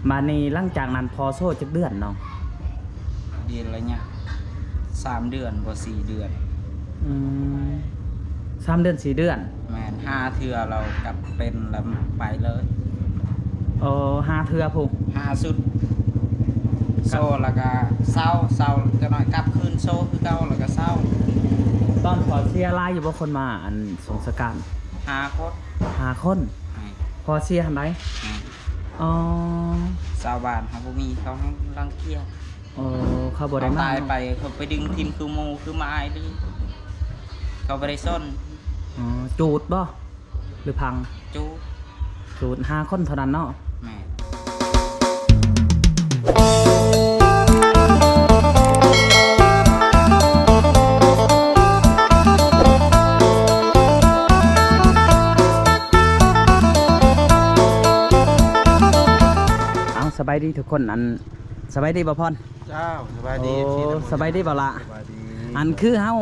มานี่หลังจากนั้นพอโซ่จักเดือนน้องเดือนอะไรเนี่ย3 เดือนกว่า4 เดือน3 เดือน4 เดือนแม่น5 เทื่อเรากลับเป็นแล้วไปเลย5 เทื่อพุ่ง5 สุดโซ่แล้วก็เศร้าจะหน่อยกลับคืนโซ่คือเก่าแล้วก็เศร้าตอนพอเสียรายอยู่บ่คนมาอันสงสการ5 คนพอเสียหันไดชาวบ้านเขาบ่มีเขารังเกียจเขาบ่ได้มาตายไปเขาไปดึงทิมคือหมูคือไม้ดิเขาบ่ได้ซ่อนจูดบ่หรือพังจูด5 คนเท่านั้นเนาะแม่สบายดีทุกคนอันสบายดีบ่พรเจ้าสบายดีสบายดีบ่ละอันคือเฮา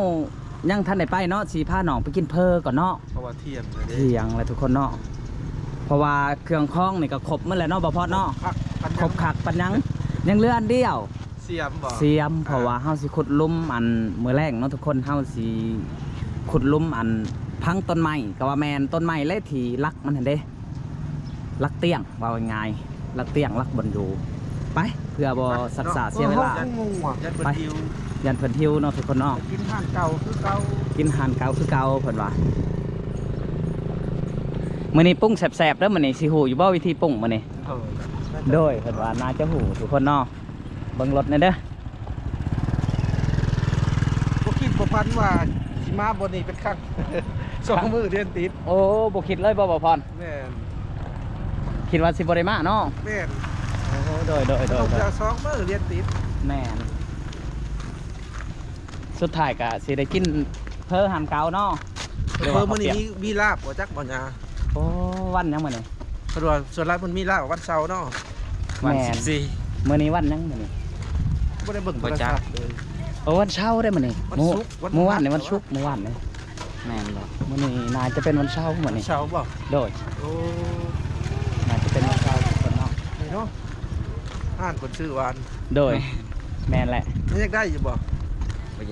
ยังทันได้ไปเนาะสิพาน้องไปกินเพอก่อนเนาะเพราะว่าเที่ยงเลยทุกคนเนาะเพราะว่าเครื่องคล้องนี่ก็ครบหมดแล้วเนาะบ่พรเนาะครบคักปันยังเหลืออันเดียวเสียมเพราะว่าเฮาสิขุดลุ่มอันมื้อแรกเนาะทุกคนเฮาสิขุดลุ่มอันพังต้นไม้ก็ว่าแม่นต้นไม้เลยที่รักมันหั่นเด้รักเตี้ยงว่าง่ายรักเตี้ยงรักบนอยู่ไปเพื่อบ่ศึกษาเสียเวลาไปยันเพิ่นทิวเนาะทุกคนเนาะกินห่านเก่าคือเก่าเพิ่นว่ามื้อนี้ปุ้งแซ่บๆเด้อมื้อนี้สิฮู้อยู่บ่วิธีปุ้งมื้อนี้โดยเพิ่นว่าน่าจะฮู้ทุกคนเนาะเบิ่งรถแน่เด้อบ่คิดบ่ฝันว่าสิมาบ่นี้เป็นครั้ง2 มื้อเดือนติดโอ้บ่คิดเลยบ่พรแม่นคิดว่าสิบ่ได้มาเนาะแม่นโอ้โดยจาก2 มื้อเดือนติดแม่นสุดท้ายก็สิได้กินเพอหามเก่าเนาะเพอมื้อนี้มีลาบบ่จักบ่หยังโอ้วันยังมื้อนี้ส่วนหลายมันมีลาบวันเสาร์เนาะวัน14มื้อนี้วันยังมื้อนี้บ่ได้เบิ่งบ่จักวันเช้าได้มื้อนี้เมื่อวานนี่วันศุกร์เมื่อวานนี่แม่นบ่มื้อนี้น่าจะเป็นวันเช้ามื้อนี้เช้าบ่โดยน่าจะเป็นวันเช้าคนเนาะเนาะอ่านคนชื่อวานโดยแม่นแหละนี่อยากได้อยู่บ่อ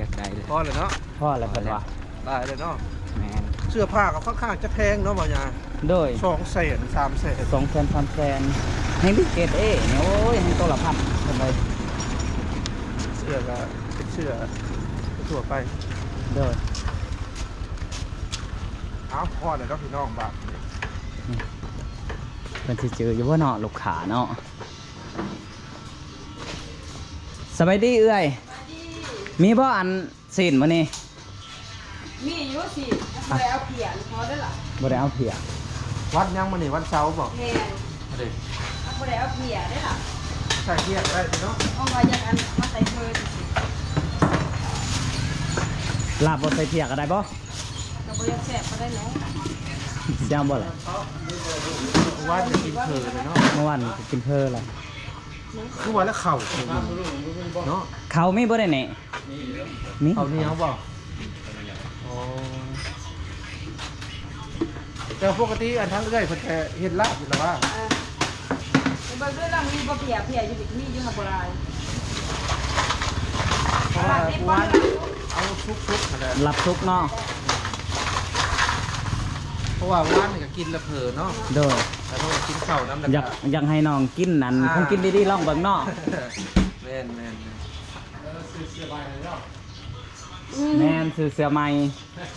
ยากได้เลยพอเลยเนาะพอแล้วเพิ่นว่าได้เลยเนาะแม่นเสื้อผ้าก็ค่อนข้างจะแพงเนาะบ่ยาโดย200,000 300,000 200,000 300,000ให้เกรด A เนี่ยโอ้ยให้ตัวละพันเพิ่นเลยเสื้อก็เป็นเสื้อทั่วไปโดยเอาพอเลยเนาะพี่น้องบ่มันสิเจออยู่ว่าเนาะลูกค้าเนาะสบายดีเอื้อยมีบ่อันสินมื้อนี้มีอยู่สิบ่ได้เอาเพียพอได้ล่ะบ่ได้เอาเพียวันยังมื้อนี้วันเสาร์บ่แม่นบ่ได้เอาเพียได้ล่ะใส่เพียได้เนาะเอาว่าอย่างอันมาใส่เพิ่นลาบบ่ใส่เพียก็ได้บ่ก็บ่อยากแซ่บก็ได้เนาะจำบ่ล่ะวันจะกินเพลเลยเนาะเมื่อวานกินเพลอะไรคือวันแล้วเข่าเนาะเขาไม่บ่ได้เนี่ยมีเขาเหนียวบ่แต่ปกติอันทั้งเรื่อยเพิ่นแค่เฮ็ดลาบอยู่แล้วว่าเบิ่งด้วยล่ะมีบ่เพียอยู่ดิมีอยู่หาบ่ได้เพราะว่าวันเอาชุกๆนั่นแหละรับชุกเนาะเพราะว่าวันนี่ก็กินละเผลอเนาะโดยแต่ต้องกินข้าวน้ำแล้วอยากให้น้องกินนั่นคงกินดีๆลองเบิ่งเนาะแม่นซื้อเสื้อใหม่เลยเนาะแม่นซื้อเสื้อใหม่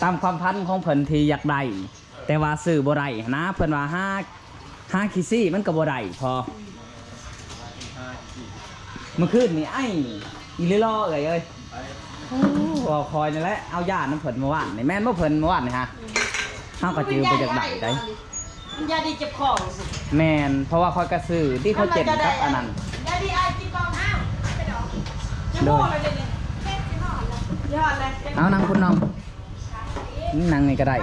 ตามความพันของเพิ่นที่อยากได้แต่ว่าซื้อบ่ได้นะเพิ่นว่า5ขี้ซี่มันก็บ่ได้พอเมื่อคืนนี่ไอ้อีลิลอเอ้ยก็คอยนี่แหละเอาย่าน้ำเพิ่นเมื่อวานนี่แม่นบ่เพิ่นเมื่อวานนี่ฮะเฮาก็จือไปจากไหนได้ยาดีเจ็บคอแม่นเพราะว่าคอยกระซื้อที่เขาเจ็บกับอันนั้นยาดีไอกินกองอ้าวไปดอกจะโม่เลยเนี่ยยอดเลยเอานั่งคุณน้องนั่งนี่ก็ได้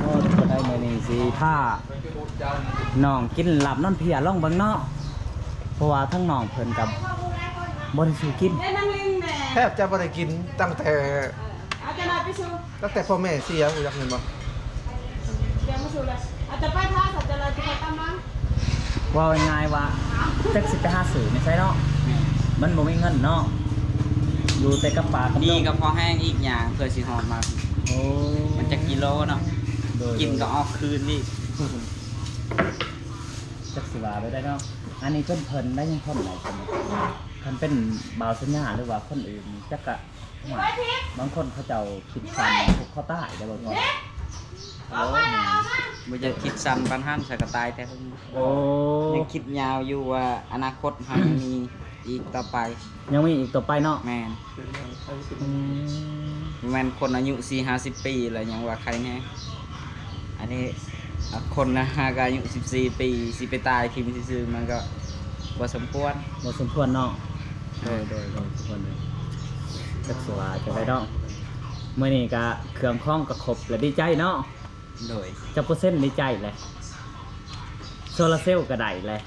โอ้ก็ได้มื้อนี้สิถ้าน้องกินหลับนอนเพียลองเบิ่งเนาะเพราะว่าทั้งน้องเพิ่นกับบ่ได้ซื้อกินแทบจะบ่ได้กินตั้งแต่พ่อแม่เสียอยากเห็นบ่เดี๋ยวมาสู่เลยอาจจะไปท่าสัจจะเราจะไปตามมั้ง ว่าง่ายๆว่าจักสิไปหาซื้อไม่ใช่เนาะ แม่น มันบ่มีเงินเนาะอยู่แต่กับปลากับ นี่ นก ก็พอแห้งอีกอย่างเพื่อสิหอมมา โอ้ มันจะกิโลเนาะ โดย กินก็ออกคืนนี่ จักสิว่าไปได้เนาะอันนี้เพิ่นได้ยังเพิ่นหลายคนคันเป็นบ่าวสัญญาหรือว่าคนอื่นจักกะบางคนเขาเจ้าคิดสั่นพวกเขาใต้ได้บ่ก่อน โอ้บ่จะคิดสั้นปานหันใส่กระตายแต่เพิ่น โอ้ ยังคิดยาวอยู่ว่าอนาคตเฮายังมีอีกต่อไป ยังมีอีกต่อไปเนาะ แม่น อืม แม่นคนอายุ 4-50 ปีแล้วยังว่าใครแน่อันนี้คนนะก็อายุ14 ปีสิไปตายทิ่มซื่อๆมันก็บ่สมควร บ่สมควรเนาะโดยทุกคนเลยจักสิว่าจะได้เนาะมื้อนี้ก็เครื่องคล้องก็ครบแล้วดีใจเนาะ โดย จักเปอร์เซ็นต์ดีใจเลยโซลาร์เซลล์ก็ได้เลย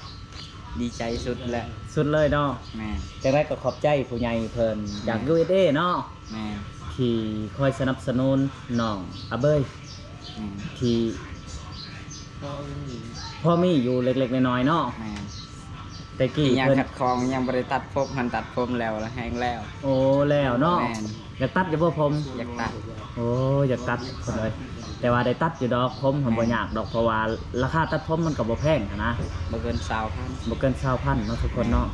ดีใจสุดแหละ สุดเลยเนาะ แม่น จังได๋ก็ขอบใจผู้ใหญ่เพิ่นจาก USA เนาะ แม่น ที่คอยสนับสนุนน้องอาเบย แม่น ที่พ่อมีอยู่เล็กๆน้อยๆเนาะ แม่น แต่กี้ ที่ยัง เพิ่น ขัดคองยังบ่ได้ตัดผมมันตัดผมแล้วแห้งแล้ว โอ้แล้วเนาะ แม่น อยากตัดอยู่บ่ผม อยากตัด โอ้อยากตัดคนเลยแต่ว่าได้ตัดอยู่ดอกผมผมบ่ยากดอกเพราะว่าราคาตัดผมมันก็บ่แพงนะ บ่เกิน20,000 บ่เกิน20,000เนาะทุกคนเนาะ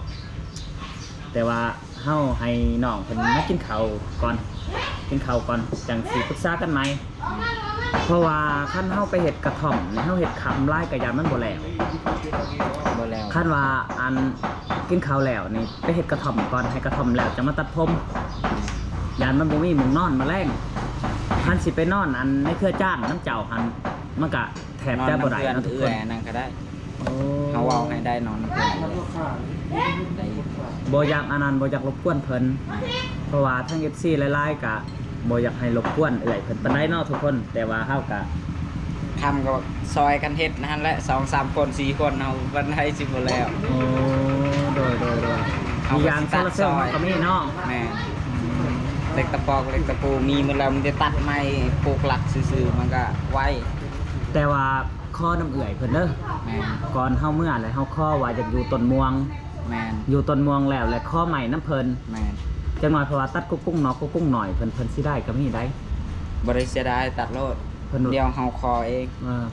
แต่ว่าเฮาให้น้องเพิ่นมากินข้าวก่อนกินข้าวก่อนจังสิปรึกษากันใหม่เพราะว่าคันเฮาไปเฮ็ดกระท่อมนี่เฮาเฮ็ดคำลายกะยานมันบ่แล้ว บ่แล้ว คันว่าอันกินข้าวแล้วนี่ไปเฮ็ดกระท่อมก่อนให้กระท่อมแล้วจะมาตัดผมยานมันบ่มีหมุงนอนมาแรงคันสิไปนอนอันในเครือจ้างน้ำเจ้าหันมันก็แทบจะบ่ได้ นอน เนาะ ำ ทุก เอื้ ค อน นั่นก็ได้ โอ้ เฮาเว้าให้ได้นอนนำเพื่อนได้ บ่อยากอันนั้นบ่อยากรบกวนเพิ่นเพราะว่าทั้ง FC หลายๆก็บ่อยากให้รบกวนเอื้อยเพิ่นปานใดเนาะทุกคน แต่ว่าเฮาก็ ทำก็ซอยกันเฮ็ดนั่นแหละ2-3 คน 4 คนเฮาวันให้สิบ่แล้ว โอ้โดยมียางโซลาร์เซลล์มันก็มีเนาะ แม่เล็กตะปอกเล็กตะปูมีมันแล้วมันจะตัดไม้ปลูกหลักซื่อๆมันก็ไว แต่ว่าข้อน้ำเอื่อยเพิ่นเด้อ แม่น ก่อนเฮาเมื่อแล้วเฮาข้อว่าอยากอยู่ต้นม่วง แม่น อยู่ต้นม่วงแล้วและข้อใหม่น้ำเพิ่น แม่น จังหน่อยเพราะว่าตัดกุ๊กกุ้งเนาะกุ๊กกุ้งหน่อยเพิ่นสิได้ก็มีได้ บ่ได้เสียดายตัดโลด เพิ่น เดี๋ยวเฮาคอเอง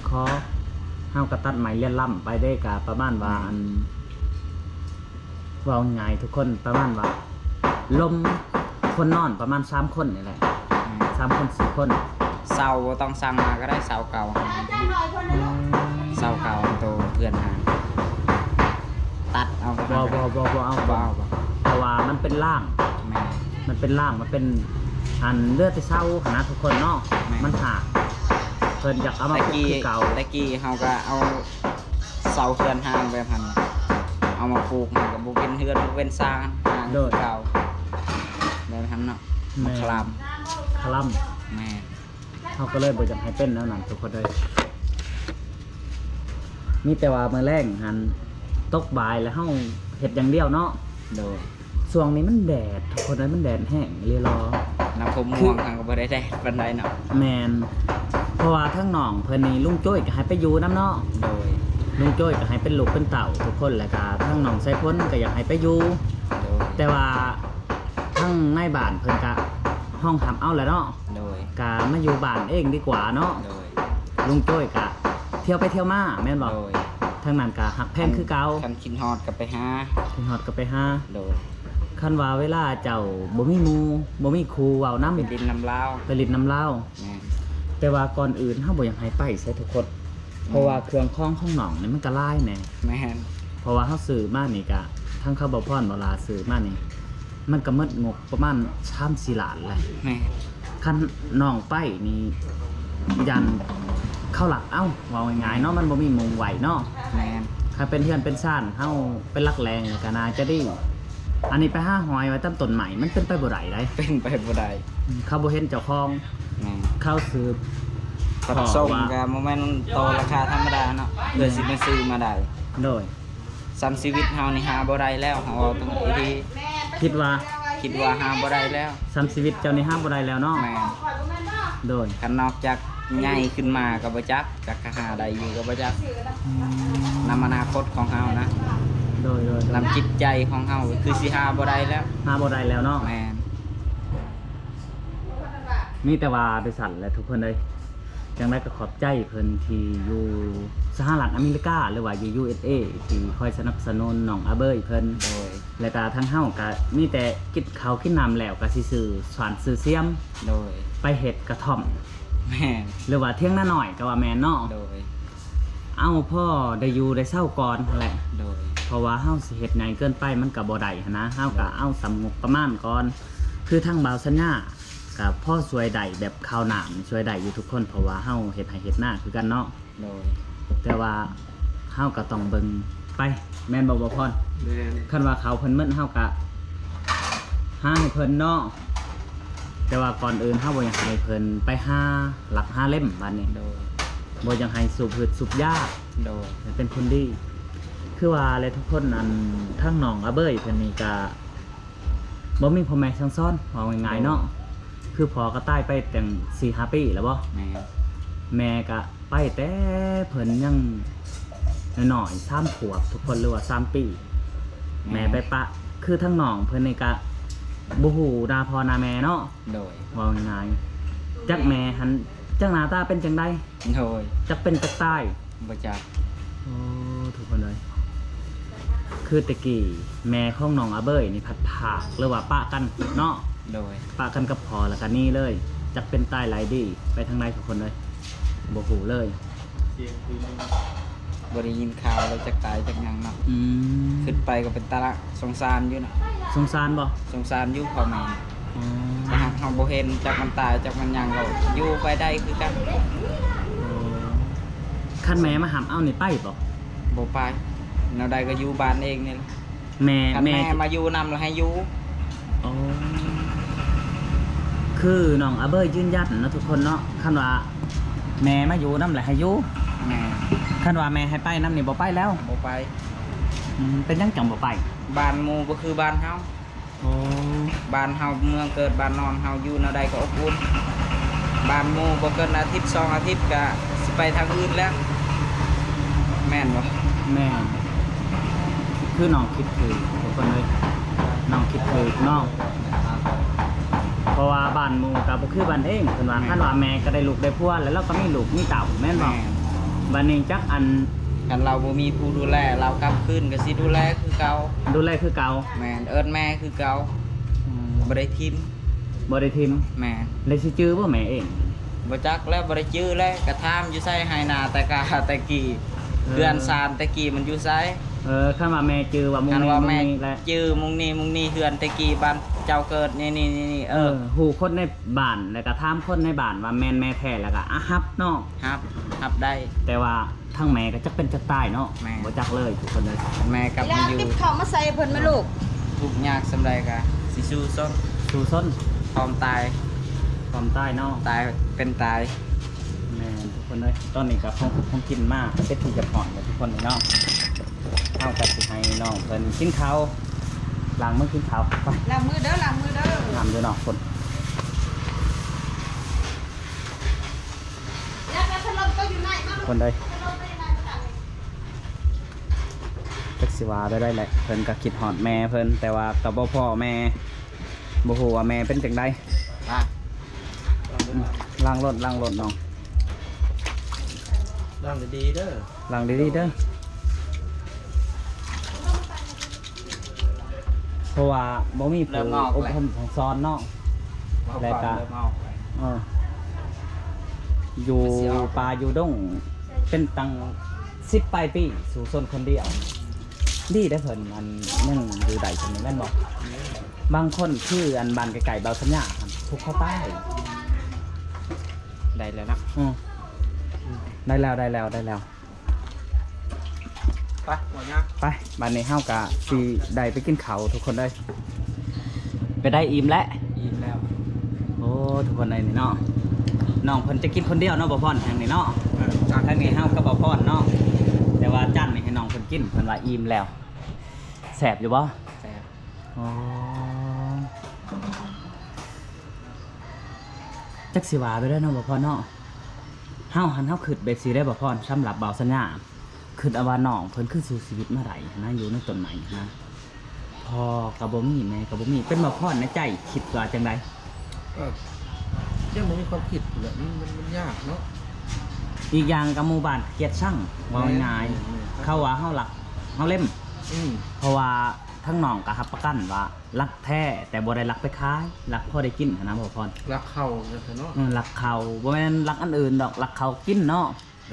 ข้อเฮาก็ตัดใหม่เลียนล่ำไปได้ก็ประมาณว่าอันว่าง่ายทุกคนประมาณว่าลมคนนอนประมาณ3คนนี่แหละ3คน4คน เสาบ่ต้องสั่งมาก็ได้เสาเก่าเสาเก่าโตเพื่อนหาตัดเอา บ่เอา บ่เอาบ่ เพราะว่ามันเป็นร่าง แม่น มันเป็นร่างมันเป็นอันเลือดที่เศร้าขนาดทุกคนเนาะ แม่ มันหักเพิ่นอยากเอามา ตะ ปลูก กี้ คือเก่า ตะกี้เฮาก็เอาเสาเพื่อนห่างแบบนั้นเอามาปลูกมันก็บ่เป็นเฮือนบ่เป็นซางห่างคือเก่าแบบนั้นเนาะมาคลำ คลั่ม แม่ เขาก็เลยบ่อยากให้เป็นแล้วนั่นทุกคนเลยมีแต่ว่ามื้อแรงหันตกบ่ายแล้วเฮาเฮ็ดอย่างเดียวเนาะ โดย ช่วงนี้มันแดดทุกคนเลยมันแดดแห้งเรียรอ น้ำผมม่วงทางก็บ่ได้แดดปานใดเนาะ แมนเพราะว่าทั้งน้องเพิ่นนี่ลุงจ้อยก็ให้ไปอยู่นํเนาะ โดย ลุงจ้อยก็ให้เป็นลูกเป็นเต่าทุกคนแหละก็ทั้งน้องไสพ้นก็อยากให้ไปอยู่ โดย แต่ว่าทั้งในบ้านเพิ่นก็ห้องทำเอาแหล้วเนาะ โดย ก็มาอยู่บ้านเองดีกว่าเนาะ โดย ลุงจ้อยก็เที่ยวไปเที่ยวมาแม่นบ่ โดย ทั้งนั้นก็หักแพงคือเก่า คันกินฮอดก็ไปหา ถึงฮอดก็ไปหา โดย คันว่าเวลาเจ้าบ่มีหมู่บ่มีครูเว้านำ ไปดินน้ำลาว ไปลิดน้ำเหล้า แม่น แต่ว่าก่อนอื่นเฮาบ่อยากให้ไปใส่ทุกคนเพราะว่าเครื่องคล้องของหนองนี่มันก็หลายแหน่ แม่น เพราะว่าเฮาซื้อมานี่ก็ทั้งข้าวบ่พรบ่ลาซื้อมานี่มันก็หมดงบประมาณ3-4ล้านแหละ แม่น คันน้องไปนี่ยันเข้าหลักเอ้าเว้าง่ายๆเนาะมันบ่มีมุงไหวเนาะ แม่น ถ้าเป็นเฮือนเป็นซ่านเฮาเป็นรักแรงก็น่าจะดีอันนี้ไปหาหอยไว้ตามต้นใหม่มันเป็นไปบ่ได้ได้ เป็นไปบ่ได้ เขาบ่เห็นเจ้าของ แม่น เขาซื้อ ปัดส่งก็บ่แม่นโตราคาธรรมดาเนาะเพื่อสิมาซื้อมาได้ โดย ซ้ำชีวิตเฮานี่หาบ่ได้แล้วเฮาเอาตรงนี้ คิดว่า คิดว่าหาบ่ได้แล้ว ซ้ำชีวิตเจ้านี่ห้ามบ่ได้แล้วเนาะ แม่น โดย คันนอกจาก ใหญ่ขึ้นมาก็บ่จักจักกะหาใดอยู่ก็บ่จักนำอนาคตของเฮานะ โดย นำจิตใจของเฮาคือสิหาบ่ได้แล้ว หาบ่ได้แล้วเนาะ แม่น มีแต่ว่าไปสั่นและทุกคนเลยจังไดก็ขอบใจเพิ่นที่อยู่สหรัฐอเมริกาหรือว่าอยู่ USA ที่คอยสนับสนุนน้องอาเบยเพิ่น โดย แล้วก็ทั้งเฮาก็มีแต่กินข้าวกินน้ำแล้วก็สิซื้อสวนซื้อเสียม โดย ไปเฮ็ดกระท่อม แม่น หรือว่าเที่ยงหน้าหน่อยก็ว่าแม่นเนาะ โดย เอาพ่อได้อยู่ได้เศร้าก่อนนั่นแหละ โดย เพราะว่าเฮาสิเฮ็ดใหญ่เกินไปมันก็บ่ได้หั้นนะเฮาก็เอาสำงบประมาณก่อนคือทั้งบ่าวสัญญากับพ่อช่วยได้แบบข้าวหนามช่วยได้อยู่ทุกคนเพราะว่าเฮาเฮ็ดให้เฮ็ดหน้าคือกันเนาะ โดย แต่ว่าเฮาก็ต้องเบิ่งไปแม่นบ่พร แม่น คันว่าเขาเพิ่นมึนเฮาก็หาให้เพิ่นเนาะแต่ว่าก่อนอื่นเฮาบ่อยากให้เพิ่นไปหาหลักหาเล่มบัดนี้ โดย บ่อยากให้สูบพืชสูบยา โดย เป็นคนดีคือว่าอะไรทุกคนอันทั้งน้องอาเบยเพิ่นนี่ก็บ่มีพ่อแม่ทั้งซ้อนว่าง่ายๆเนาะคือพ่อก็ตายไปตั้ง 4-5 ปีแล้วบ่ แม่น แม่ก็ไปแต่เพิ่นยังน้อยๆ3 ขวบทุกคนหรือว่า3 ปี แม่ไปปะคือทั้งน้องเพิ่นนี่ก็บ่ฮู้นาพ่อนาแม่เนาะ โดย ว่าง่ายๆจักแม่หันจักหน้าตาเป็นจังได๋ โดย จักเป็นจักตาย บ่จัก โอ้ทุกคนเลย คือตะกี้แม่ของน้องอาเบยนี่ผัดผักหรือว่าปะกันเนาะ โดย ปะกันกับพอแล้วกันนี่เลยจักเป็นตายหลายดีไปทางในทุกคนเลยบ่ฮู้เลย เสียงคุยนึง บ่ได้ยินข่าวเลยจักตายจักหยังเนาะ อืม ขึ้นไปก็เป็นตาละสงสารอยู่น่ะ สงสารบ่ สงสารอยู่พ่อแม่ อ๋อ ถ้าหากเฮาบ่เห็นจักมันตายจักมันหยังก็อยู่ไปได้คือกัน คันแม่มาหามเอานี่ไปบ่ บ่ไปแนวใดก็อยู่บ้านเองนี่แหละ แม่ คัน แม่ แม่มาอยู่นำแล้วให้อยู่ อ๋อคือน้องอาเบยยืนยันนะทุกคนเนาะคันว่าแม่มาอยู่นำแหละให้อยู่ แม่ คันว่าแม่ให้ไปนำนี่บ่ไปแล้ว บ่ไป เป็นยังจังบ่ไป บ้านหมู่บ่คือบ้านเฮา โอ้ บ้านเฮาเมืองเกิดบ้านนอนเฮาอยู่แนวใดก็อบอุ่นบ้านหมู่บ่เกินอาทิตย์2อาทิตย์ก็สิไปทางอื่นแล้ว แม่นบ่ แม่คือน้องคิดถือทุกคนเลยน้องคิดถือน้องเพราะว่าบ้านหมู่กับบ่คือบ้านเองเพิ่นว่าคันว่าแม่ก็ได้ลูกได้ผัวแล้วเราก็มีลูกมีเต่าแม่นบ่บ้านนี้จักอัน คันเราบ่มีผู้ดูแลเรากลับคืนก็สิดูแลคือเก่า ดูแลคือเก่า แม่นเอิ้นแม่คือเก่าบ่ได้ทิม บ่ได้ทิม แม่น เลยสิจื้อบ่แม่เอง บ่จักแล้วบ่ได้จื้อแล้วกระทามอยู่ไสไห้นาแต่กาแต่กี้เพื่อนซานแต่กี้มันอยู่ไส คันว่าแม่จื้อว่ามุง คัน นี้ ว่า มุง แม่ นี้แหละ จื้อมุงนี้เฮือนแต่กี้บ้านเจ้าเกิดนี่ฮู้คนในบ้านแล้วก็ถามคนในบ้านว่าแม่นแม่แท้แล้วก็อะฮับเนาะ ครับได้ แต่ว่าทั้งแม่ก็จักเป็นจักตายเนาะ แม่ บ่จักเลยทุกคนเลย แม่กลับ แล้ มาว อยู่ ติ๊บเขามาใส่เพิ่นไหมลูก ทุกข์ยากสำใดก็สิสู้ซ้น สู่ส้น พร้อมตาย ความตายเนาะ ตายเป็นตาย แม่ทุกคนเลยตอนนี้ก็คงกินมากเป็นที่จะผ่อนกับทุกคนเลยเนาะเอากับสิให้น้องเพิ่นกินข้าวล้างมือกินข้าวไป ล้างมือเด้อล้างมือเด้อ ทำด้วยเนาะคน แล้วพัดลมก็อยู่ไหนมาลูก คนเลย พัดลมไปไหนมาตัดเลย จักสิว่าได้แหละเพิ่นก็คิดฮอดแม่เพิ่นแต่ว่าก็บ่พ่อแม่บ่ฮู้ว่าแม่เป็นจังได อ่ะ ล้างรถน้อง ดังดีๆเด้อ ล้างดีๆเด้อเพราะว่าบ่มีผู้อบรมสั่งสอนเนาะ แล้วก็ เริ่มเอาไป เอออยู่ป่าอยู่ดงเป็นตัง10 ปลายปีสู่ซนคนเดียวดีได้อเพิ่นอันยังอยู่ใดจังแม่นบ่บางคนคืออันบ้านไกลๆเบาสัญญาครับทุกเข้าใต้ ได้แล้วนะ ได้แล้ว ไปหมดยัง ไปบ้านนี้เฮากะสิได้ไปกินข้าวทุกคนเลยไปได้อิ่มแล้ว อิ่มแล้ว โอ้ทุกคนเลยนี่เนาะน้องเพิ่นจะกินคนเดียวเนาะบ่พรทางนี้เนาะทางนี้เฮาก็บ่พรเนาะแต่ว่าจันนี่ให้น้องเพิ่นกินเพิ่นว่าอิ่มแล้วแซ่บอยู่บ่ แซ่บ อ๋อจักสิว่าไปเด้อเนาะบ่พรเนาะ เฮาคิดแบบสิได้บ่พรสำหรับเบาสัญญาคิดเอาว่าน้องเพิ่นคือสู่ชีวิตมาได้นะอยู่ในต้นไม้นะพอก็บ่มีแม่ก็บ่มีเป็นบ่พรในใจคิดว่าจังได๋ ก็ยังบ่มีความคิดแหละมันยากเนาะ อีกอย่างกับหมู่บ้านเกลียดชังว่าง่ายๆเขาว่าเฮาหลักเฮาเล่ม เพราะว่าทั้งน้องก็รับประกันว่ารักแท้แต่บ่ได้รักไปขายรักพอได้กินนะบ่พร รักเขาเนาะ รักเขาบ่แม่นรักอันอื่นดอกรักเขากินเนาะ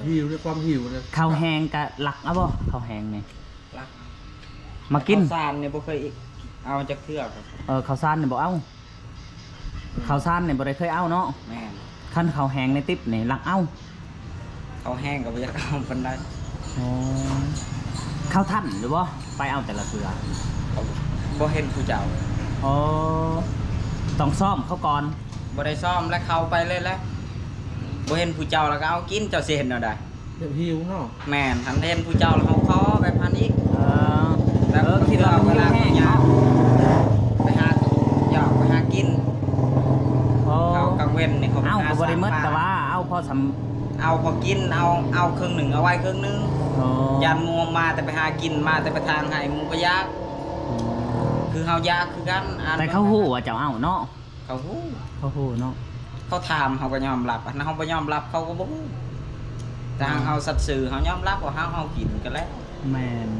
หิวด้วยความหิวเนี่ย ข้าวแห้งก็รักเอาบ่ข้าวแห้งนี่ รัก มากิน ข้าวสารเนี่ยบ่เคยเอาจากเทือกครับ ข้าวสารนี่บ่เอาข้าวสารนี่บ่ได้เคยเอาเนาะ แม่น คันข้าวแห้งในติ๊บนี่รักเอา เขาแห้งก็บ่อยากเอาปานใด ข้าวท่านหรือบ่ไปเอาแต่ละเทื่อ เขาบ่เห็นผู้เจ้า อ๋อต้องซ่อมเขาก่อน บ่ได้ซ่อมแล้วเข้าไปเลยแหละบ่เห็นผู้เจ้าแล้วก็เอากินเจ้าสิเห็นเอาได้ เดี๋ยวหิวเนาะ แม่นทันเห็นผู้เจ้าแล้วเขาขอไปพันอีก เออคิดว่ามัน เวลา แห้ง ยา เนาะ ไปหาหยอกไปหากิน อ๋อ เขากังเว้นนี่เขา เอ้า ห ก็บ่ได้หมด สร้ง แต่ว่าเอาพอสำ เอาพอกินเอาครึ่งหนึ่งเอาไว้ครึ่งหนึง อ๋อย านมัวมาแต่ไปหากินมาแต่ไปทางให้หมูก็ยากคือเฮายากคือกันอ่น แต่เขาฮู้ว่าเจ้าเอาเนาะ เขาฮู้ เขาฮู้เนาะ เขาถามเขาก็ยอมรับอันนั้นเขาบ่ยอมรับเขาก็บ่ฮู้แต่ทางเฮาสัตย์ซื่อเฮายอมรับว่าเฮากินกันแล้ว แม่น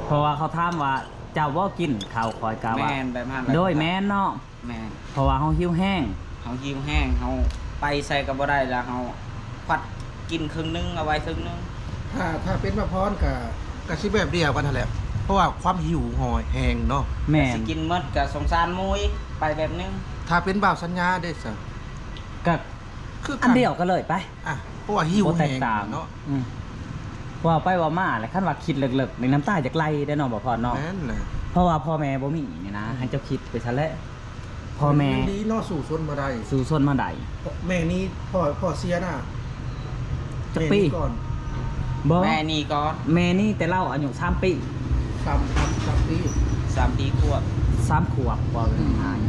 เพราะว่าเขาถามว่าเจ้าบ่กินข้าวคอยกะว่า แม่นแบบนั้น โดยแม่นเนาะ แม่น เพราะว่าเฮาหิวแห้ง เฮาหิวแห้งเฮาไปใส่ก็บ่ได้แล้วเฮาควัดกินครึ่งหนึงเอาไว้ครึ่งหนึง ถ้าเป็นมะพร้าวกับสิแบบเดียวกันนั่นแหละเพราะว่าความหิวหอยแห้งเนาะ แม่น สิกินหมดก็สงสารหมูอีกไปแบบนึง ถ้าเป็นบ่าวสัญญาได้ซะ ก็ คือ อันเดียวกันเลยไป อ่ะเพราะว่าหิว บ่แต แห้ ก ง ต่าง เนาะ ว่าไปว่ามาแหละคันว่าคิดเลิกๆในน้ำตาจากไหลได้เนาะบ่พอเนาะ แม่นเลย เพราะว่าพ่อแม่บ่มีนี่นะให้เจ้าคิดไปซะแล้วพ่อแม่ นี้เนาะสู่ชนมาได้ สู่ชนมาได้ แม่นี้พ่อเสียน่ะ จักปี แม่นี้ก่อน บ่ แม่นี่ก่อน แม่นี่แต่เล่าอายุ3ปี 3 ปี 3 ปีขวบ 3ขวบบ่ง่าย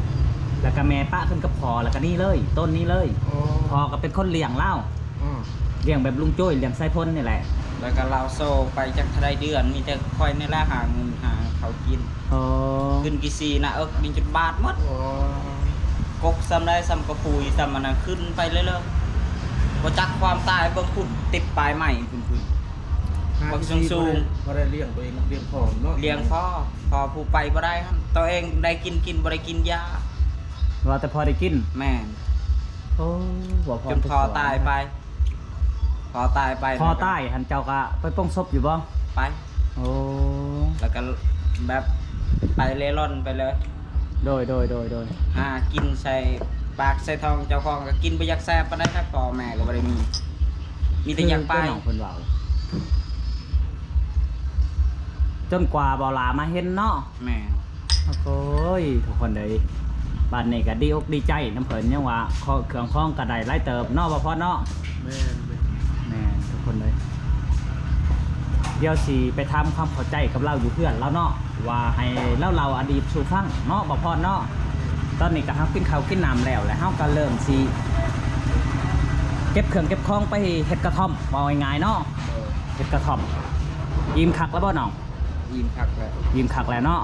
ๆแล้วก็แม่ปะขึ้นกับพ่อแล้วก็นี่เลย ต้นนี้เลย อ๋อ พ่อก็เป็นคนเลี้ยงเล่า อ๋อ เลี้ยงแบบลุงโจ้ยเลี้ยงไส้พ่นนี่แหละ แล้วก็เราโซไปจากทะเลเดือนมีแต่คอยในแลหาเงินหาเขากิน อ๋อ ขึ้นกี่ซีนะดินจุดบาทหมด อ๋อก กซ้ำได้ซ้ำกระปุยซ้ำมันนะขึ้นไปเรื่อยๆบ่จักความตายเบิ่งคุณติดปลายใหม่คุณ บักสูง บ่ได้เลี้ยงตัวเองเลี้ยงพ่อเนาะ เลี้ยงพ่อพอผู้ไปบ่ได้ครับตัวเองได้กินบ่ได้กินยา ว่าแต่พอได้กิน แม่น โอ้บ่พอ จนพอตายไปพอตายไป พอตายหันเจ้าก็ไปป้องศพอยู่บ่ ไป โอ้ แล้วก็แบบไปเล่ร่อนไปเลย โดย หากินใส่ปากใส่ท้องเจ้าของก็กินไปอยากแซ่บปานใดครับพ่อแม่ก็บ่ได้มีแต่อยากไป คือเจ้น้องเพิ่นเว้าจนกว่าบ่หลามาเห็นเนาะ แม่ โอ้ยทุกคนเลยบ้านนี้ก็ดีอกดีใจน้ำเพิ่นยังว่าเครื่องคล้องก็ได้หลายเติบเนาะบ่พอเนาะ แม่น แม่ทุกคนเลยเดี๋ยวสิไปทำความเข้าใจกับเราอยู่เพื่อนแล้วเนาะว่าให้เราอดีตสู่ฟังเนาะบ่พอเนาะตอนนี้ก็เฮากินข้าวกินน้ำแล้วเฮาก็เริ่มสิเก็บเครื่องเก็บของไปเฮ็ดกระท่อมว่าง่ายๆเนาะเฮ็ดกระท่อมยิ้มคักแล้วบ่น้อง ยิ้มคักเลย ยิ้มคักแล้วเนาะ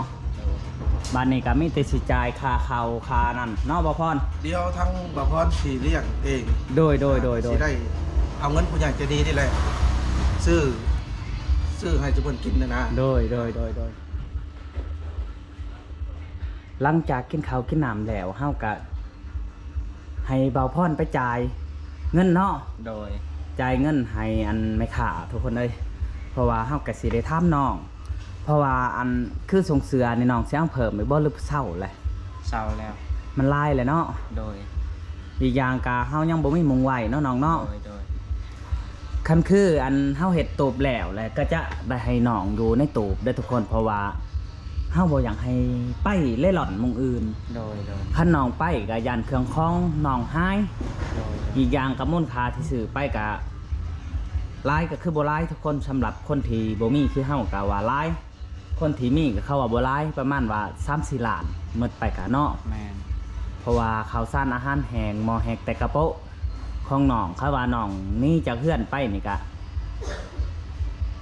บ้านนี้ก็มีแต่สิจ่ายค่าข้าวค่านั่นเนาะบ่พร เดี๋ยวทั้งบ่พรสิเลี้ยงเอง โดย สิได้เอาเงินผู้ใหญ่ใจดีนี่แหละซื้อให้ทุกคนกินนะ โดยหลังจากกินข้าวกินน้ำแล้วเฮาก็ให้เบาพรไปจ่ายเงินเนาะ โดย จ่ายเงินให้อันไม่ขาทุกคนเลยเพราะว่าเฮาก็สิได้ถามน้องเพราะว่าอันคือส่งเสือนี่น้องสิเอาเพิ่มไปบ่หรือเศร้าแหละ เศร้าแล้ว มันลายเลยเนาะ โดย อีกอย่างก็เฮายังบ่มีมุงไว้เนาะน้องเนาะ โดย คันคืออันเฮาเฮ็ดตูบแล้วแหละก็จะได้ให้น้องอยู่ในตูบได้ทุกคนเพราะว่าเฮาบ่อยากให้ไปเล่ร่อนหมุงอื่น โดย คันน้องไปก็ยันเครื่องคล้องน้องหายอีกอย่างกับมูลค่าที่ซื้อไปก็หลายก็คือบ่หลายทุกคนสำหรับคนที่บ่มีคือเฮาก็ว่าหลายคนที่มีก็เขาว่าบ่หลายประมาณว่า 3-4 ล้านหมดไปก็เนาะ แม่น เพราะว่าข้าวสารอาหารแห้งหม้อแฮกแต่กระโปะ ของน้องถ้าว่าน้องนี่จะเคลื่อนไปนี่ก็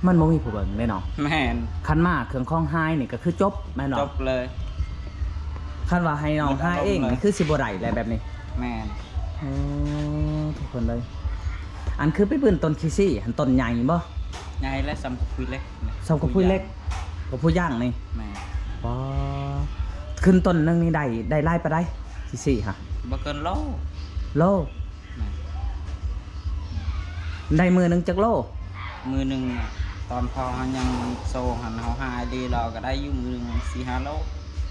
มันบ่มีผู้เบิ่งเลยเนาะ แม่น คันมาเครื่องของไฮนี่ก็คือจบแม่น จ เนาะ บเลย คันว่าให้น้องไฮเองนี่คือสิบ่ได้อะไรแบบนี้ แม่น อ๋อทุกคนเลย อันคือไปเบิ่นต้นขี้ซี่หันต้นใหญ่บ่ ไงและสำกับคุยเล็ก ซ้ำกับผู้เล็กกับผู้ย่างนี่ แม่น อ๋อขึ้นต้นหนึงนี่ได้ไล่ไปได้ขี้ซี่ค่ะ บ่เกินโล โล แม่น ได้มือหนึงจักโล มือหนึงน่ะตอนพอเขายังโซหันเฮาหายดีเราก็ได้อยู่มือหนึง4-5 โล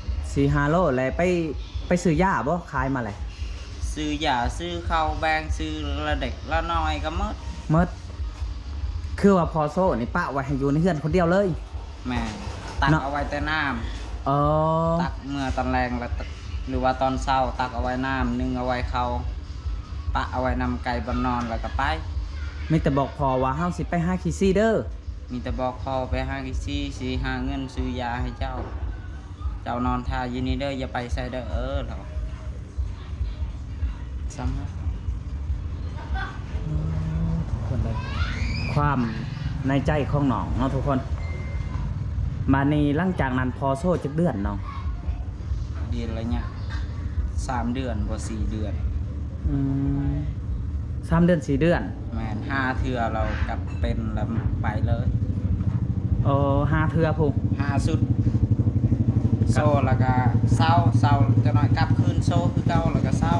4-5 โลแล้วไปซื้อยาบ่ขายมาเลย ซื้อยาซื้อข้าวแบงซื้อละเด็กละน้อยก็หมด หมดคือว่าพอโซ่นี่ปะไว้ให้อยู่ในเฮือนคนเดียวเลย แม่นตัก เนาะ เอาไว้แต่น้ำ อ๋อ ตักเมื่อตอนแรงแล้วตักหรือว่าตอนเช้าตักเอาไว้น้ำนึ่งเอาไว้เขาปะเอาไว้นำไก่บนนอนแล้วก็ไป มีแต่บอกพอว่าเฮาสิไปหาขี้ซี่เด้อ มีแต่บอกพ่อไปหากิซี่สีหาเงินซื้อยาให้เจ้า เจ้านอนทาอยู่นี่เด้ออย่าไปใส่เด้อเหรอซ้ำครับ ทุกคนเลยความในใจของน้องเนาะทุกคนมานี่หลังจากนั้นพอโซ่จักเดือนน้อง เดือนอะไรเนี่ย3 เดือนกว่า4 เดือน อืม3 เดือน4 เดือน แม่น5 เทื่อเรากลับเป็นแล้วไปเลย โอ้5 เทื่อพุง 5 สุด โซ่แล้วก็เศร้าจะหน่อยกลับคืนโซ่คือเก่าแล้วก็เศร้า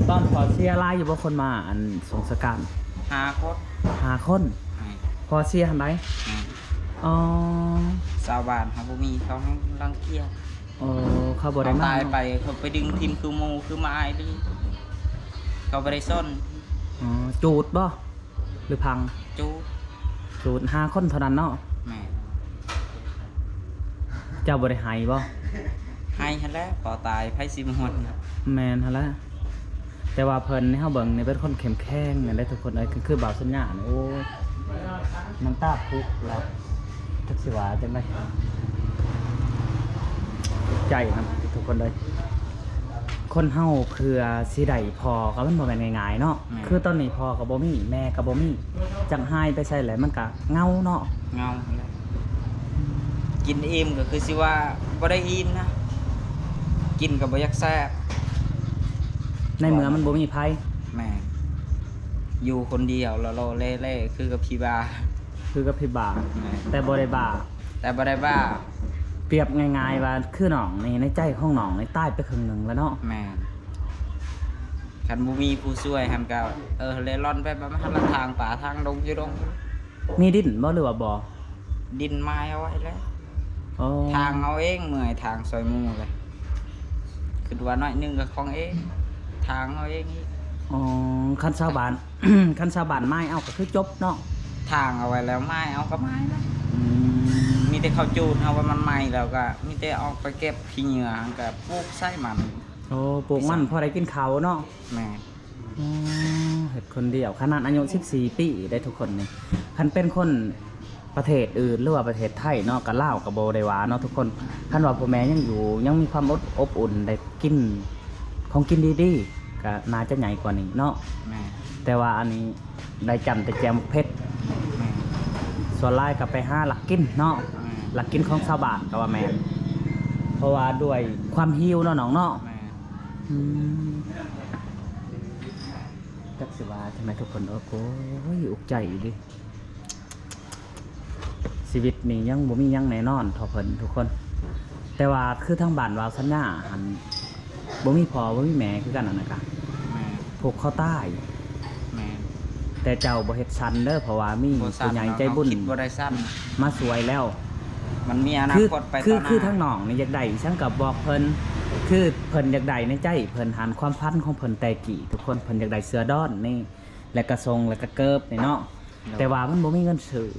ตอนพอเสียหลายอยู่บ่คนมาอันสงสการ 5 คน 5 คน แม่น พอเสียหันได แม่น อ๋อ ชาวบ้านเขาบ่มีเขาให้รังเกียจ โอ้เขาบ่ได้ เขา มา ตายไป เนาะ เขาไปดึงทิมคือหมูคือไม้ดิเขาไปได้ส้น อ๋อจูดบ่หรือพัง จู จูด5 คนเท่านั้นเนาะ แม่ เจ้าบ่ได้ให้บ่ ให้หันแหล้วพอตายไผสิมหด แม่นหั่นละแต่ว่าเพิ่นนี่เฮาเบิ่งนี่เป็นคนเข้มแข็งนี่แหละทุกคนเอ้ยคือบ่าวสัญญานี่โอ้ยน้ำตาพุกแล้วจักสิว่าจังได๋ใจนะทุกคนเลยคนเฮาคือสิได้พอก็มันบ่แม่นง่ายๆเนาะคือตอนนี้พอก็บ่มีแม่ก็บ่มีจังหายไปใส่แหละมันก็เหงาเนาะ เงาหั่นแหละกินอิ่มก็คือสิว่าบ่ได้อิ่มนะกินก็บ่อยากแซ่บ ในเมืองมันบ่มีไผ แม่อยู่คนเดียวละโลเล่ๆคือกับพี่บา คือกับพี่บ่า แม่ แต่บ่ได้บ่า แต่บ่ได้บ้า เปรียบง่ายๆว่าคือน้องนี่ในใจของน้องนี่ตายไปครึ่งหนึงแล้วเนาะ แม่คันบ่มีผู้ช่วยหันก็เล่ร่อนไปประมาณละทางป่าทางดงอยู่ดง มีดินบ่หรือว่าบ่ ดินไม้เอาไว้แล้ว อ๋อ ทางเอาเองเมื่อยทางซอยหมูเลยคือว่าน้อยหนึงก็ของเองทางเอาเองอีก อ๋อคันชาวบ้าน คันชาวบ้านไม้เอาก็คือจบเนาะ ทางเอาไว้แล้วไม้เอาก็ไม้แล้ว อืม มีแต่เขาจูดเอาว่ามันใหม่แล้วก็มีแต่เอาไปเก็บขี้เหงื่อหันกับปลูกไส้มัน โอ้ปลูกมันพอได้กินข้าวเนาะ แม่ อ๋อเฮ็ดคนเดียวขนาดอายุ14 ปีได้ทุกคนนี่คันเป็นคนประเทศอื่นหรือว่าประเทศไทยเนาะก็ลาวก็บ่ได้ว่าเนาะทุกคนคันว่าพ่อแม่ยังอยู่ยังมีความอบอุ่นได้กินของกินดีๆก็น่าจะใหญ่กว่านี้เนาะ แม่ แต่ว่าอันนี้ได้จำแต่แจมเผ็ด แม่ ส่วนหลายก็ไปหาหลักกินเนาะ แม่ หลักกินของชาวบ้านก็ว่าแม่นเพราะว่าด้วยความหิวเนาะน้องเนาะ แม่ อืมจักสิว่าใช่ไหมทุกคนโอ้โหอุกใจดิชีวิตนี่ยังบ่มีหยังแน่นอนเท่าเพิ่นทุกคน แต่ว่าคือทางบ้านวาวสัญญาหันบ่มีพ่อบ่มีแม่คือกันนั่นน่ะกะ แม่ ผูกคอตาย แม่ แต่เจ้าบ่เฮ็ดซันเด้อเพราะว่ามี บ่สั้ ผู้ น ใหญ่ใจบุญ คิดบ่ได้สั้น มาสวยแล้ว มันมีอนา คือ คตไป คือ ต่อหน้า คือทางน้องนี่อยากได้ฉันกับบอกเพิ่นคือเพิ่นอยากได้ในใจเพิ่นหันความพันของเพิ่นแต่กี่ทุกคนเพิ่นอยากได้เสื้อดอนนี่และกระทรงและกระเกิบนี่เนาะแต่ว่ามันบ่มีเงินซื้อ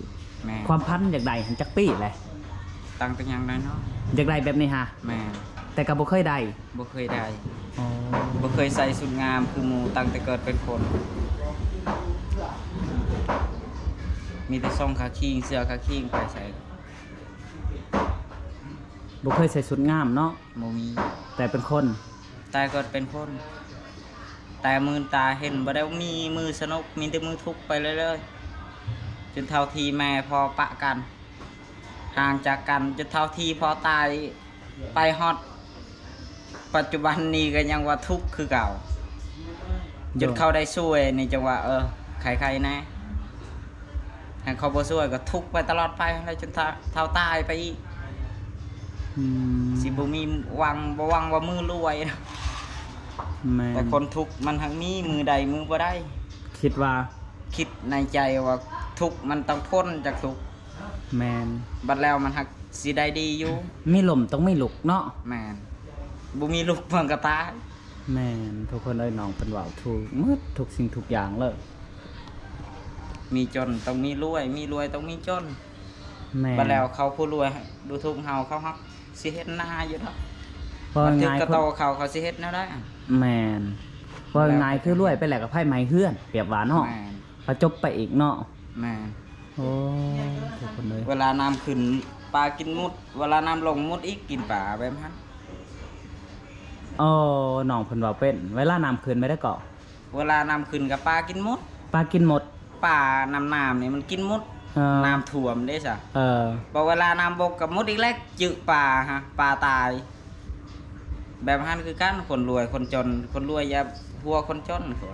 แม่ ความพันอยากได้หันจักปี้แหละ ตั้งแต่ยังน้อยเนาะ อยากได้แบบนี้ฮะ แม่ แต่ก็บ่เคยได้ บ่เคยได้ อ๋อ บ่เคยใส่สุดงามคือหมู่ตั้งแต่เกิดเป็นคน มีแต่ส่งขาคิงเสื้อขาคิงไปใส่ บ่เคยใส่ชุดงามเนาะ บ่มี แต่เป็นคน แต่เกิดเป็นคน อ แต่มือตาเห็นบ่ได้ว่ามีมือสนุกมีแต่มือทุกข์ไปเรื่อยๆจนเท่าทีแม่พอปะกันห่างจากกันจนเท่าทีพอตายไปฮอดปัจจุบันนี้ก็ยังว่าทุกข์คือเก่าจนเขาได้ช่วยในจังหวะใครๆนะถ้าเขาบ่ช่วยก็ทุกข์ไปตลอดไปแล้วจนเท่าตายไปอีกสิบ่มีหวังบ่หวังว่ามือรวยนะ แม่น แต่คนทุกข์มันทั้งมีมือใดมือบ่ได้ คิดว่า คิดในใจว่าทุกข์มันต้องพ้นจากทุกข์ แมน บัดแล้วมันหักสิได้ดีอยู่ มีลมต้องไม่ลุกเนาะ แม่นบ่มีลูกเพิ่นก็ตาย แมนทุกคนเอ้ยน้องเป็นว่าถูกหมืดทุกสิ่งทุกอย่างเลย มีจนต้องมีรวยมีรวยต้องมีจน แมน บัดแล้วเขาผู้รวยดูทุกข์เฮาเขาฮักสิเฮ็ดหน้าอยู่เนาะ พอ มันถึง ง่าย กระ ค โต น เขาสิเฮ็ดแนวได้ แมนพอง่ายคือรวยไปแหละกับไพ่ไม้เพื่อนเปรียบหวานเนาะ แม่น พอจบไปอีกเนาะ แม่น โอ้ทุกคนเลย เวลาน้ำขึ้นปลากินมุด เวลาน้ำลงมุดอีกกินปลาแบบนั้น โอ้น้องเพิ่นว่าเป็นเวลาน้ำขึ้นไม่ได้เกาะ เวลาน้ำขึ้นกับปลากินมุด ปลากินหมด ปลาน้ำนี่มันกินมุด น้ำท่วมได้ซะ เออ พอเวลาน้ำบกกับมุดอีกแล้วจึกปลาฮะปลาตาย แบบนั้นคือการคนรวยคนจนคนรวยอย่าหัวคนจนเขา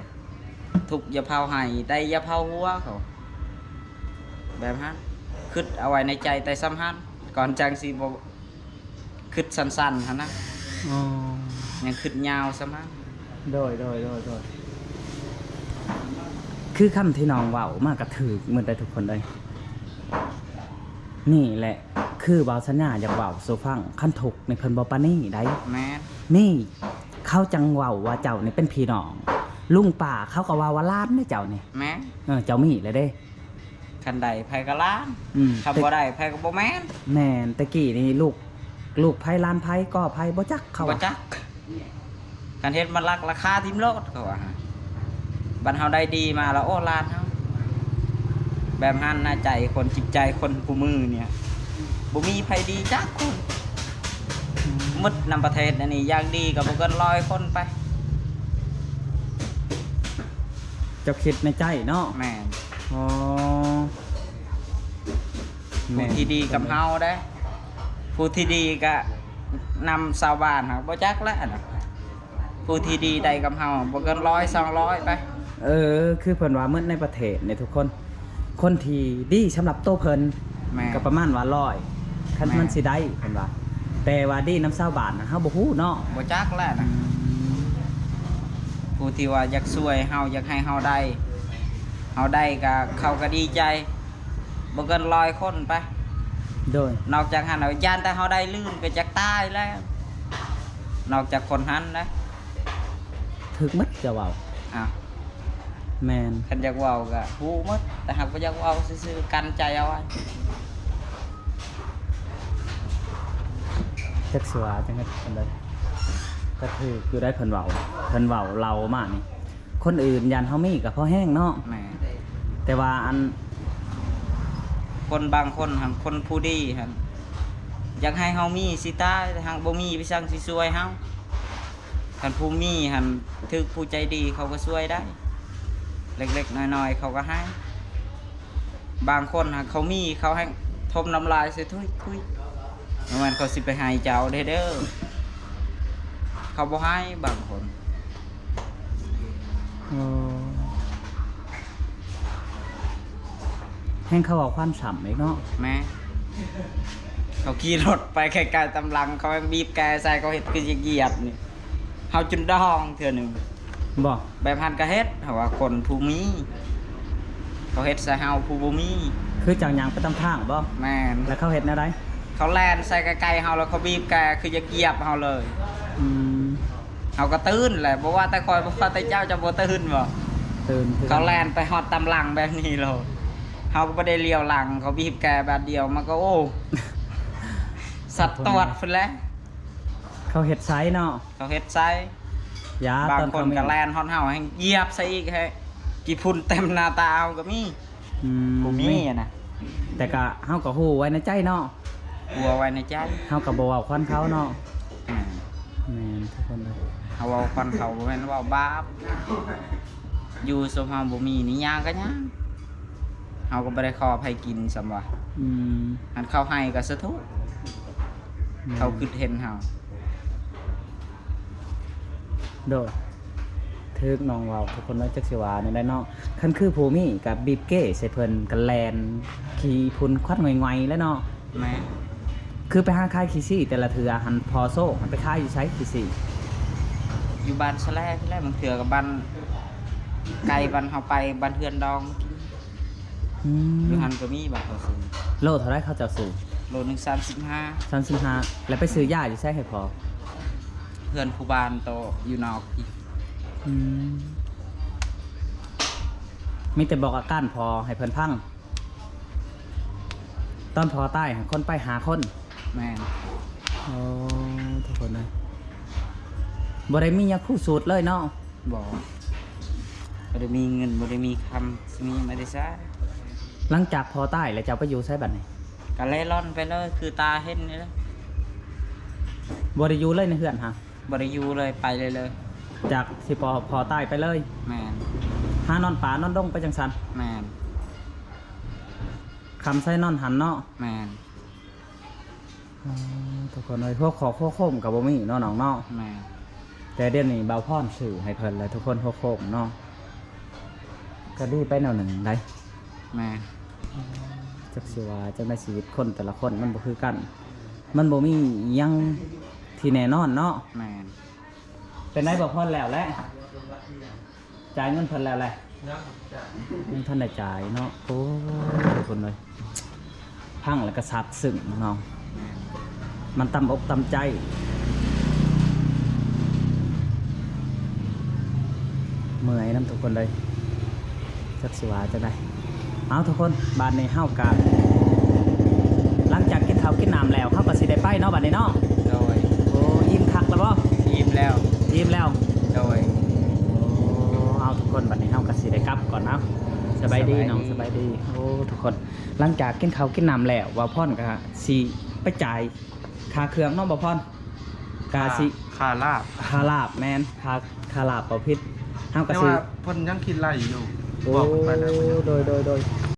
ทุกข์อย่าเผาให้ได้อย่าเผาหัวเขาแบบนั้นคิดเอาไว้ในใจแต่สำคัญก่อนจังสิบ่คิดสั้นๆหั่นนะ อ๋อ ยังคิดยาวซะมั้ง โดยคือคำที่น้องเว้ามากกระถือเหมือนได้ทุกคนเลยนี่แหละคือเบาสัญญาอยากเว้าสู่ฟังขั้นถูกในเพิ่นบ่ปานนี้ได้ แม่น นี่เขาจังเว้าว่าเจ้านี่เป็นพี่น้องลุงป่าเขาก็ว่าล้านเด้เจ้านี่ แม่น เจ้ามีเลยเด้ คันใดไผก็ล้าน อืม คำบ่ได้ไผก็บ่แม่น แม่นตะกี้นี่ลูกไผล้านไผก็ไผบ่จักเขา บ่ ว่า จักคันเฮ็ดมันลักราคาทิ่มโลดเขาว่าบัดเฮาได้ดีมาแล้วโอ้ล้านเฮาแบบนั้นน่าใจคนจิตใจคนผู้มือเนี่ยบ่มีไผดีจักคนหมดนำประเทศอันนี้อย่างดีก็บ่เกิน100คนไป เจ้าคิดในใจเนาะ แม่น อ๋อ ผู้ที่ดีกับเฮาได้ผู้ที่ดีก็นำชาวบ้านเฮาบ่จักแล้วน่ะผู้ที่ดีได้กับเฮาบ่เกิน100 200ไป คือเพิ่นว่าเมื่อในประเทศเนี่ยทุกคนที่ดีสำหรับโตวเพิ่น แม่ ก็ประมาณว่า100คัน แม่ มันสิได้เพิ่นว่าแต่ว่าดีน้ำชาวบ้านน่ะเฮาบ่ฮู้เนาะ บ่จักแล้วน่ะผู้ที่ว่าอยากช่วยเฮาอยากให้เฮาได้ก็เขาก็ดีใจบ่เกิน100คนไป โดย นอกจากหันเอาย่านแต่เฮาได้ลื่นก็จักตายแล้ว นอกจากคนหันนะ ถึกมัดจะเว้า อ้าว แม่น คันอยากเว้าก็ฮู้หมดแต่หากบ่อยากเว้าซื่อๆกันใจเอาไว้ จักสิว่าจังได๋เพิ่นเลยก็ถืออยู่ได้เพิ่นเว้าเรามานี่คนอื่นยันเฮามีก็พอแห้งเนาะ แหม่ แต่ว่าอัน คนบางคนหั่นคนผู้ดีหั่นอยากให้เฮามีสิตายแต่หากบ่มีไปสั่งสิช่วยเฮาคันผู้มีหั่นถึกผู้ใจดีเขาก็ช่วยได้ เล็กๆน้อยๆเขาก็ให้ บางคนหั่นเขามีเขาให้ทมน้ำลายใส่ทุยๆมันเขาสิไปให้เจ้าเด้อเขาบ่ให้บางคน แห้งเขาเอาควันฉ่ำอีกเนาะ แม่เขาขี่รถไปไกลๆตำลังเขาบีบแกใส่เขาเห็ดคือเหยียบนี่เฮาจนดองเทื่อหนึง บ่ แบบหันก็เฮ็ดเพราะว่าคนผู้มีเขาเฮ็ดใส่เฮาผู้บ่มี คือจังหยังไปตามทางบ่ แม่น แล้วเขาเฮ็ดแนวใด เขาแล่นใส่ไกลๆเฮาแล้วเขาบีบแกคือจะเหยียบเฮาเลย อืม เฮาก็ตื่นแหละบ่ว่าแต่คอยบ่ว่าแต่เจ้าจะบ่ตื่นบ่ ตื่น เขาแล่นไปฮอดตำลังแบบนี้โลดเฮาก็บ่ได้เลี้ยวหลังเขาบีบแกแบบเดียวมันก็โอ้สัตว์ตวดพุ่นแหละ เขาเฮ็ดไซเนาะ เขาเฮ็ดใส่ ยา บาง ตอน คน เขา ก็แลนฮอนเฮาให้เหยียบใส่อีกให้กี่พุ่นเต็มหน้าตาเฮาก็มี อืม บ่มีอะนะ แต่ก็เฮาก็ฮู้ไว้ในใจเนาะ กลัวไว้ในใจ เฮาก็บ่เว้าควันเขาเนาะ อืม แม่นทุกคนเลย เฮาเว้าควันเขาบ่แม่นเว้าบาปอยู่สมเฮาบ่มีนี่ย่างก็ย่างเฮาก็บ่ได้ขออภัยกินซำว่า อืม หันเข้าให้ก็สะทุกเขาคิดเห็นเฮา โดยทึกน้องเว้าทุกคนว่าจักสิว่านี่ได้เนาะคันคือผู้มีกับบีบเก้ใส่เพิ่นกันแลนขี่พุ่นควัดง่อยๆแล้วเนาะ แม่ คือไปหาค่ายขี้ซี่แต่ละเทือหันพอโซ่หันไปค่ายอยู่ใช้ขี้ซี่ อยู่บ้านซะแลที่แรกบางเทื่อก็บ้านไกลบ้านเฮาไปบ้านเฮือนดองอยู่หันก็มีบ้านเขาซื้อ โลเท่าไรเขาจะสูง โลนึง35 35แล้วไปซื้อยาอยู่ใช้ให้พอ เฮือนผู้บ้านโตอยู่นอกอีก อืมมีแต่บอกอาการพอให้เพิ่นพังตอนพอใต้หาคนไปหาคน แม่น โอ้ทุกคนเลยบ่ได้มียาคู่สูตรเลยเนาะ บ่ได้มีเงินบ่ได้มีคำสิมีไม่ได้ใช้ หลังจากพอใต้แล้วจะไปอยู่ใช้บัดนี้ ก็เล่ร่อนไปเลยคือตาเห็นนี่แหละ บ่ได้อยู่เลยในเฮือนฮะ บ่ได้อยู่เลยไปเลย จากที่พอใต้ไปเลย แม่น หานอนป่านอนดงไปจังซัน แม่น คำใส่นอนหันเนาะ แม่น อ๋อทุกคนเลยพวกขอโคโคมกับบ่มีเนาะน้องเนาะ แม่น แต่เดี๋ยวนี้เบาพรสื่อให้เพิ่นเลยทุกคนโคโคมเนาะก็ดีไปแนวหนึ่งได้ แม่น จักสิว่าจังในชีวิตคนแต่ละคนมันบ่คือกัน มันบ่มีหยังที่แน่นอนเนาะ แม่น เป็นได้บ่พรแล้วแหละจ่ายเงินเพิ่นแล้วแหละยังท่านได้จ่ายเนาะโอ้ทุกคนเลยพังแล้วก็ซับซึ้งเนาะ แม่น มันตำอกตำใจเมื่อยน้ำทุกคนเลยจักสิว่าจะได้เอาทุกคนบานในเฮากาหลังจากกินข้าวกินน้ำแล้วเฮาก็สิได้ไปเนาะบัดนี้เนาะ โดย โอ้อิ่มคักแล้วบ่ ยิ้มแล้ว อิ่มแล้ว โดย โอ้เอาทุกคนบัดนี้เฮาก็สิได้กลับก่อนเนาะสบายดีน้องสบายดีโอ้ทุกคนหลังจากกินข้าวกินน้ำแล้วว่าพ่อนก็สิไปจ่ายค่าเครื่องเนาะบ่พ่อนกาสิ ค่าลาบ คาลาบแมนคาลาบเป่าพิษห้ามกระ แต่ ซิ ว่าเพิ่นยังคิดไล่อยู่ โอ้ บอกเพิ่นไปแล้วเพิ่นยัง โดย